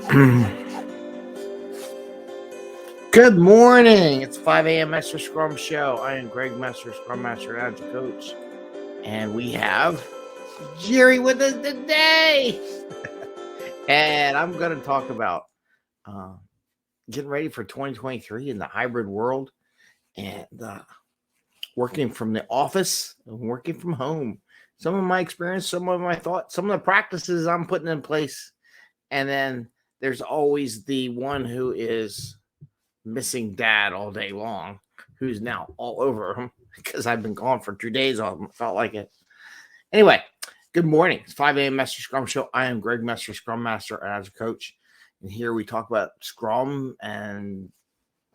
Good morning. It's 5 a.m. Mester Scrum Show. I am Greg Mester, Scrum Master and Agile Coach. And we have Jerry with us today. And I'm going to talk about getting ready for 2023 in the hybrid world and working from the office and working from home. Some of my experience, some of my thoughts, some of the practices I'm putting in place. And then there's always the one who is missing dad all day long, who's now all over him because I've been gone for 2 days. I felt like it. Anyway, good morning. It's 5 a.m. Mester Scrum Show. I am Greg Mester, Scrum Master and Agile Coach. And here we talk about Scrum and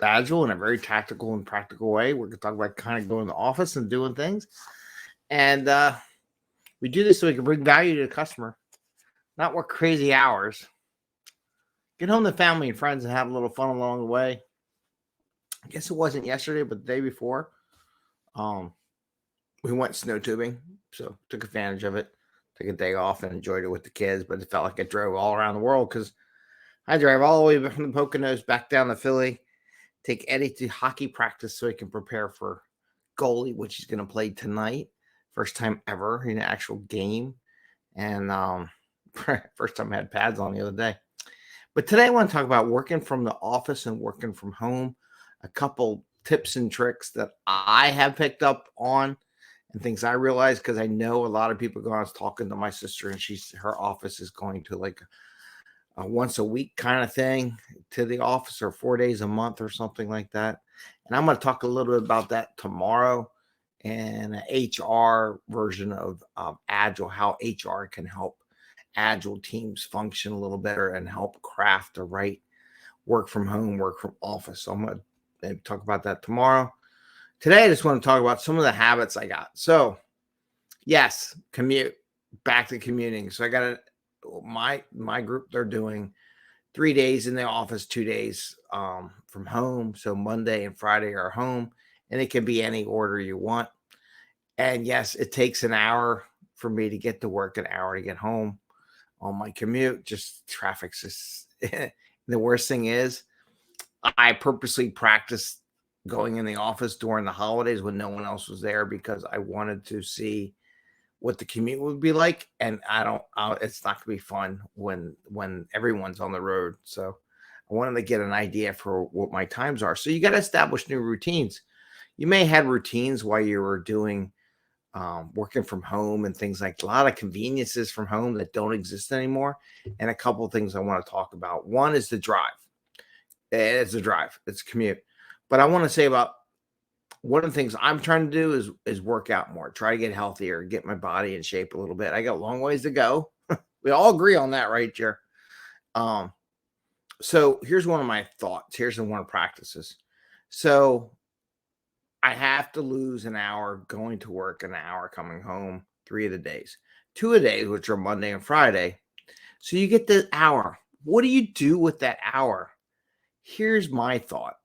Agile in a very tactical and practical way. We're going to talk about kind of going to the office and doing things. And we do this so we can bring value to the customer, not work crazy hours. Get home to family and friends and have a little fun along the way. I guess it wasn't yesterday, but the day before, we went snow tubing, so took advantage of it. Took a day off and enjoyed it with the kids, but it felt like I drove all around the world because I drive all the way from the Poconos back down to Philly, take Eddie to hockey practice so he can prepare for goalie, which he's going to play tonight. First time ever in an actual game, and first time I had pads on the other day. But today I want to talk about working from the office and working from home. A couple tips and tricks that I have picked up on and things I realized because I know a lot of people go. I was talking to my sister and her office is going to like a once a week kind of thing to the office or 4 days a month or something like that. And I'm going to talk a little bit about that tomorrow and an HR version of Agile, how HR can help Agile teams function a little better and help craft the right work from home, work from office. So I'm going to maybe talk about that tomorrow. Today, I just want to talk about some of the habits I got. So, yes, commute, back to commuting. So I got my group, they're doing 3 days in the office, 2 days from home. So Monday and Friday are home, and it can be any order you want. And yes, it takes an hour for me to get to work, an hour to get home on my commute. Just traffic's just the worst thing is I purposely practiced going in the office during the holidays when no one else was there because I wanted to see what the commute would be like. And it's not gonna be fun when everyone's on the road. So I wanted to get an idea for what my times are. So you got to establish new routines. You may have routines while you were doing working from home and things like a lot of conveniences from home that don't exist anymore. And a couple of things I want to talk about. One is the drive. It's a drive. It's a commute. But I want to say about one of the things I'm trying to do is work out more, try to get healthier, get my body in shape a little bit. I got a long ways to go. We all agree on that, right, Jer? So here's one of my thoughts. Here's one of practices. So I have to lose an hour going to work, an hour coming home, 3 of the days. 2 of the days, which are Monday and Friday. So you get the hour. What do you do with that hour? Here's my thought.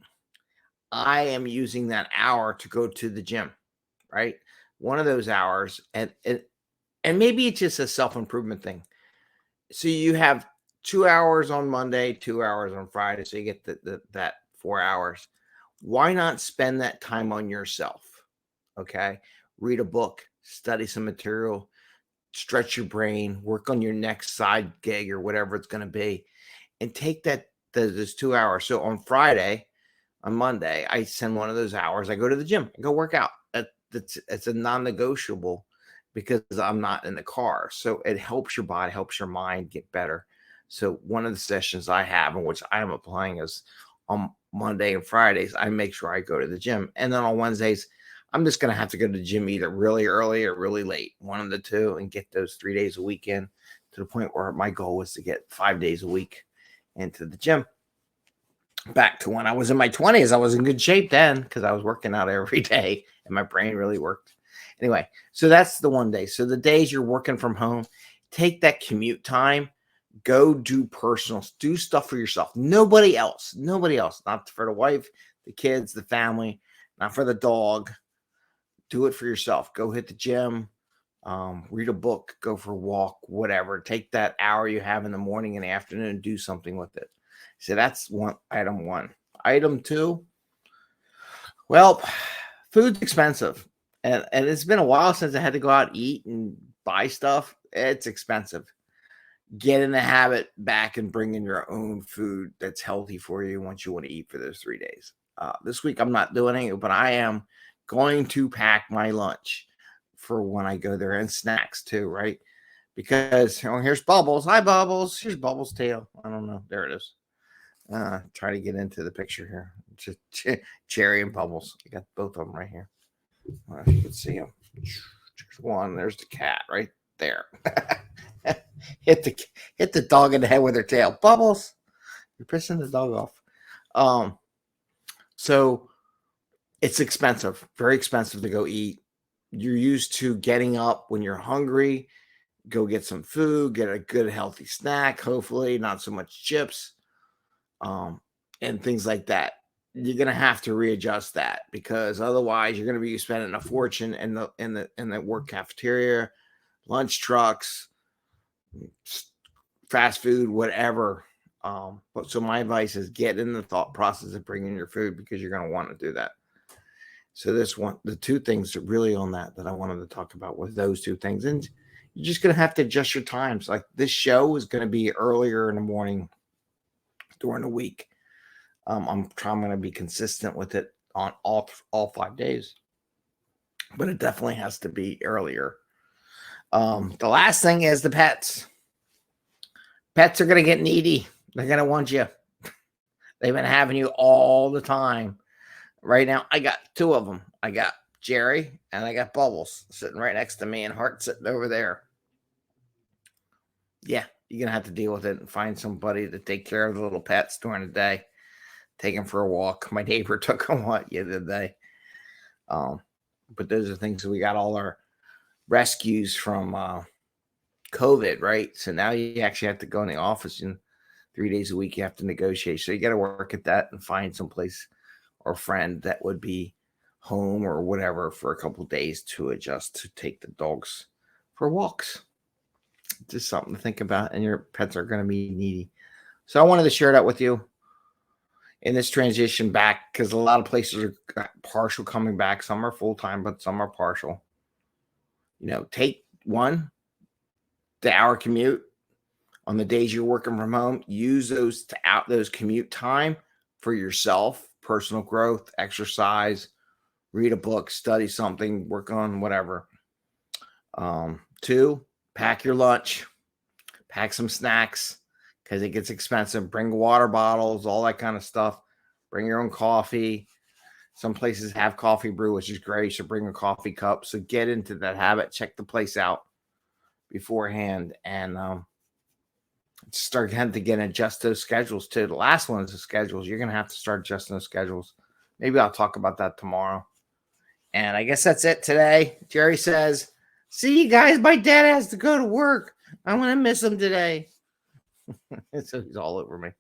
I am using that hour to go to the gym, right? One of those hours, and maybe it's just a self-improvement thing. So you have 2 hours on Monday, 2 hours on Friday, so you get that 4 hours. Why not spend that time on yourself? Okay, read a book, study some material, stretch your brain, work on your next side gig or whatever it's going to be, and take those 2 hours. So on Monday, I send one of those hours. I go to the gym and go work out. It's a non-negotiable because I'm not in the car. So it helps your body, helps your mind get better. So one of the sessions I have, and which I am applying, is on Monday and Fridays, I make sure I go to the gym. And then on Wednesdays, I'm just going to have to go to the gym either really early or really late, one of the two, and get those 3 days a week in to the point where my goal was to get 5 days a week into the gym. Back to when I was in my 20s, I was in good shape then because I was working out every day and my brain really worked. Anyway, so that's the 1 day. So the days you're working from home, take that commute time, go do personals, do stuff for yourself. Nobody else, not for the wife, the kids, the family, not for the dog. Do it for yourself. Go hit the gym, Read a book, go for a walk, whatever. Take that hour you have in the morning and afternoon and do something with it. So that's item one. Item two, well, food's expensive. And it's been a while since I had to go out and eat and buy stuff. It's expensive. Get in the habit back and bring in your own food that's healthy for you once you want to eat for those 3 days. This week I'm not doing it, but I am going to pack my lunch for when I go there, and snacks too, right? Because here's Bubbles. Hi, Bubbles. Here's Bubbles' tail. I don't know. There it is. Try to get into the picture here. Just Cherry and Bubbles. I got both of them right here. If you can see them. There's one. There's the cat right there. hit the dog in the head with her tail. Bubbles, you're pissing the dog off. So it's expensive, very expensive to go eat. You're used to getting up when you're hungry, go get some food, get a good healthy snack, hopefully not so much chips, and things like that. You're gonna have to readjust that, because otherwise you're gonna be spending a fortune in the work cafeteria, lunch trucks, fast food, whatever. But so my advice is get in the thought process of bringing your food, because you're gonna want to do that. So the two things that really on that I wanted to talk about was those two things. And you're just going to have to adjust your times. Like this show is going to be earlier in the morning during the week. I'm going to be consistent with it on all 5 days, but it definitely has to be earlier. The last thing is the pets. Pets are going to get needy. They're going to want you. They've been having you all the time. Right now, I got 2 of them. I got Jerry and I got Bubbles sitting right next to me, and Heart sitting over there. Yeah, you're going to have to deal with it and find somebody to take care of the little pets during the day. Take them for a walk. My neighbor took them the other day. But those are things that we got all our rescues from COVID, right? So now you actually have to go in the office, and 3 days a week you have to negotiate. So you got to work at that and find some place or friend that would be home or whatever for a couple of days to adjust to take the dogs for walks. Just something to think about, and your pets are going to be needy. So I wanted to share that with you in this transition back, because a lot of places are partial coming back. Some are full-time, but some are partial. Take the hour commute on the days you're working from home. Use those commute time for yourself. Personal growth, exercise, read a book, study something, work on whatever. 2, pack your lunch, pack some snacks, because it gets expensive. Bring water bottles, all that kind of stuff. Bring your own coffee. Some places have coffee brew, which is great. So bring a coffee cup. So get into that habit. Check the place out beforehand, and start having to adjust those schedules too. The last one is the schedules. You're going to have to start adjusting those schedules. Maybe I'll talk about that tomorrow. And I guess that's it today. Jerry says, see you guys. My dad has to go to work. I'm going to miss him today. So he's all over me.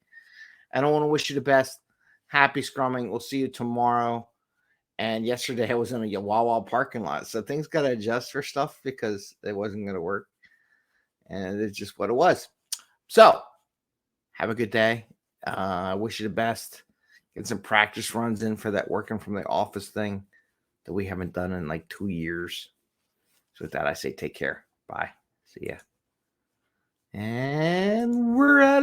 I don't want to wish you the best. Happy scrumming. We'll see you tomorrow. And yesterday I was in a Wawa parking lot. So things got to adjust for stuff, because it wasn't going to work. And it's just what it was. So, have a good day. I wish you the best. Get some practice runs in for that working from the office thing that we haven't done in like 2 years. So with that, I say take care. Bye. See ya. And we're out.